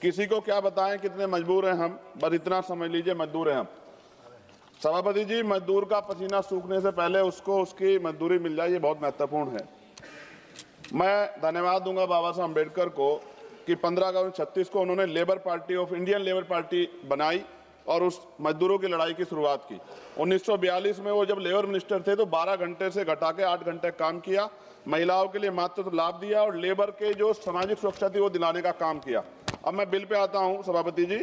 किसी को क्या बताएं कितने मजबूर हैं हम, बस इतना समझ लीजिए मजदूर हैं हम। सभापति जी, मजदूर का पसीना सूखने से पहले उसको उसकी मजदूरी मिल जाए, ये बहुत महत्वपूर्ण है। मैं धन्यवाद दूंगा बाबा साहब अम्बेडकर को कि 15 अगस्त 36 को उन्होंने labour party of Indian labour party बनाई और उस मजदूरों की लड़ाई की शुरुआत की। 1942 में वो जब लेबर मिनिस्टर थे तो 12 घंटे से घटा के 8 घंटे काम किया, महिलाओं के लिए मातृत्व लाभ दिया और लेबर के जो सामाजिक सुरक्षा थी वो दिलाने का काम किया। अब मैं बिल पे आता हूं सभापति जी।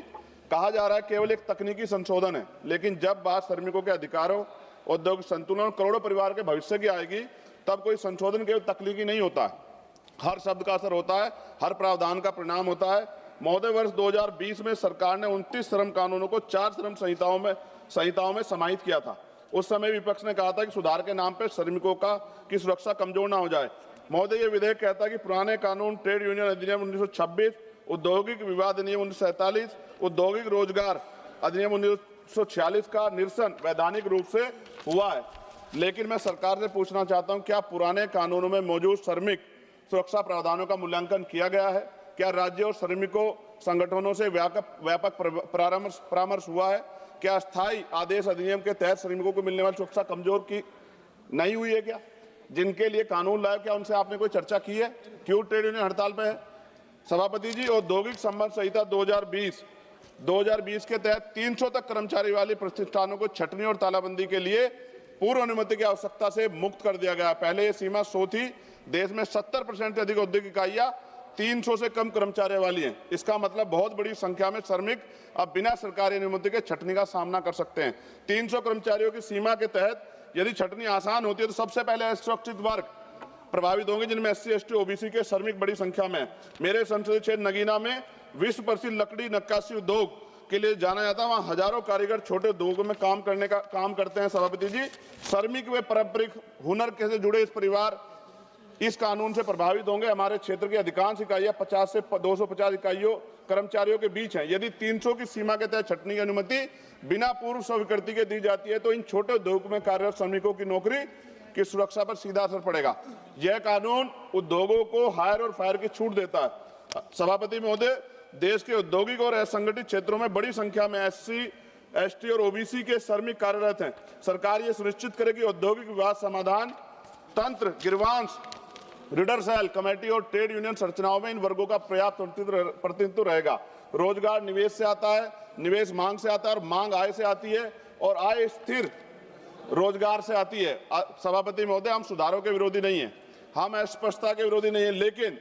कहा जा रहा है केवल एक तकनीकी संशोधन है, लेकिन जब बात श्रमिकों के अधिकारों, औद्योगिक संतुलन और करोड़ों परिवार के भविष्य की आएगी तब कोई संशोधन केवल तकनीकी नहीं होता है, हर शब्द का असर होता है, हर प्रावधान का परिणाम होता है। महोदय, वर्ष 2020 में सरकार ने 29 श्रम कानूनों को 4 श्रम संहिताओं में समाहित किया था। उस समय विपक्ष ने कहा था कि सुधार के नाम पर श्रमिकों की सुरक्षा कमजोर ना हो जाए। महोदय, ये विधेयक कहता है कि पुराने कानून ट्रेड यूनियन अधिनियम 1926, औद्योगिक विवाद अधिनियम 1947, औद्योगिक रोजगार अधिनियम 1946 का निरसन वैधानिक रूप से हुआ है। लेकिन मैं सरकार से पूछना चाहता हूं, क्या पुराने कानूनों में मौजूद श्रमिक सुरक्षा प्रावधानों का मूल्यांकन किया गया है? क्या राज्य और श्रमिकों संगठनों से व्यापक परामर्श हुआ है? क्या स्थायी आदेश अधिनियम के तहत श्रमिकों को मिलने वाली सुरक्षा कमजोर की नहीं हुई है? क्या जिनके लिए कानून लाया, क्या उनसे आपने कोई चर्चा की है? क्यों ट्रेड यूनियन हड़ताल पे है? सभापति जी, औद्योगिक संबंध संहिता 2020 के तहत 300 तक कर्मचारी वाले प्रतिष्ठानों को छटनी और तालाबंदी के लिए पूर्व अनुमति की आवश्यकता से मुक्त कर दिया गया। पहले ये सीमा 100 थी। देश में 70% से अधिक औद्योगिक इकाइयां 300 से कम कर्मचारियों वाली हैं। इसका मतलब बहुत बड़ी संख्या में श्रमिक अब बिना सरकारी अनुमति के छटनी का सामना कर सकते हैं। 300 कर्मचारियों की सीमा के तहत यदि छटनी आसान होती है तो सबसे पहले असुरक्षित वर्ग प्रभावित होंगे, जिनमें SC, ST, OBC के श्रमिक बड़ी संख्या में। मेरे संसदीय क्षेत्र नगीना में विश्व प्रसिद्ध लकड़ी नक्काशी उद्योग के लिए जाना जाता है। वहाँ हजारों कारीगर छोटे उद्योगों में काम करते हैं। सभापति जी, श्रमिक व पारंपरिक हुनर से जुड़े इस परिवार इस कानून से प्रभावित होंगे। हमारे क्षेत्र की अधिकांश इकाइयां 50 से 250 इकाइयों कर्मचारियों के बीच हैं। यदि 300 की सीमा के तहत छटनी की अनुमति बिना पूर्व स्वीकृति के दी जाती है तो इन छोटे उद्योगों में कार्यरत श्रमिकों की नौकरी की सुरक्षा पर सीधा असर पड़ेगा। यह कानून उद्योगों को हायर और फायर की छूट देता है। सभापति महोदय, देश के औद्योगिक और असंगठित क्षेत्रों में बड़ी संख्या में SC, ST और OBC के श्रमिक कार्यरत हैं। सरकार ये सुनिश्चित करे कि औद्योगिक विवाद समाधान तंत्र, गिरवांश, रीडर सेल, कमेटी और ट्रेड यूनियन संरचनाओं में इन वर्गों का पर्याप्त प्रतिनिधित्व रहेगा। रोजगार निवेश से आता है, निवेश मांग से आता है और मांग आय से आती है और आय स्थिर रोजगार से आती है। सभापति महोदय, हम सुधारों के विरोधी नहीं हैं, हम अस्पष्टता के विरोधी नहीं हैं, लेकिन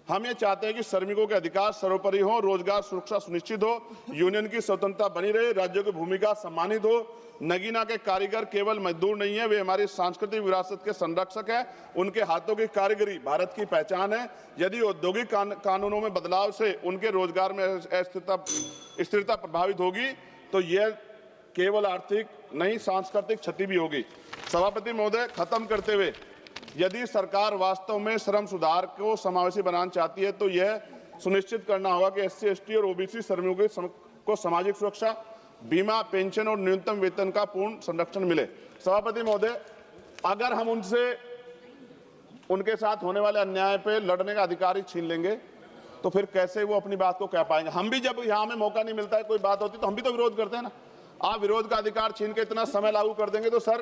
हम ये चाहते हैं कि श्रमिकों के अधिकार सर्वोपरि हो, रोजगार सुरक्षा सुनिश्चित हो, यूनियन की स्वतंत्रता बनी रहे, राज्यों की भूमिका सम्मानित हो। नगीना के कारीगर केवल मजदूर नहीं है, वे हमारी सांस्कृतिक विरासत के संरक्षक हैं। उनके हाथों की कारीगरी भारत की पहचान है। यदि औद्योगिक कानूनों में बदलाव से उनके रोजगार में स्थिरता प्रभावित होगी तो यह केवल आर्थिक नहीं, सांस्कृतिक क्षति भी होगी। सभापति महोदय, खत्म करते हुए, यदि सरकार वास्तव में श्रम सुधार को समावेशी बनाना चाहती है तो यह सुनिश्चित करना होगा कि SC, ST और OBC श्रमिकों को सामाजिक सुरक्षा, बीमा, पेंशन और न्यूनतम वेतन का पूर्ण संरक्षण मिले। सभापति महोदय, अगर हम उनके साथ होने वाले अन्याय पे लड़ने का अधिकार ही छीन लेंगे तो फिर कैसे वो अपनी बात को कह पाएंगे? हम भी जब यहाँ में मौका नहीं मिलता है, कोई बात होती तो हम भी तो विरोध करते हैं ना। आप विरोध का अधिकार छीन के इतना समय लागू कर देंगे तो सर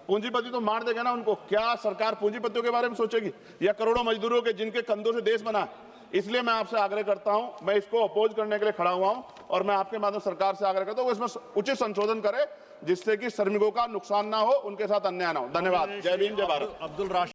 पूंजीपति तो मार देगा ना उनको। क्या सरकार पूंजीपतियों के बारे में सोचेगी या करोड़ों मजदूरों के जिनके कंधों से देश बना है? इसलिए मैं आपसे आग्रह करता हूं, मैं इसको अपोज करने के लिए खड़ा हुआ हूं और मैं आपके माध्यम सरकार से आग्रह करता हूं इसमें उचित संशोधन करे जिससे कि श्रमिकों का नुकसान ना हो, उनके साथ अन्याय ना हो। धन्यवाद। जय भीम, जय भारत।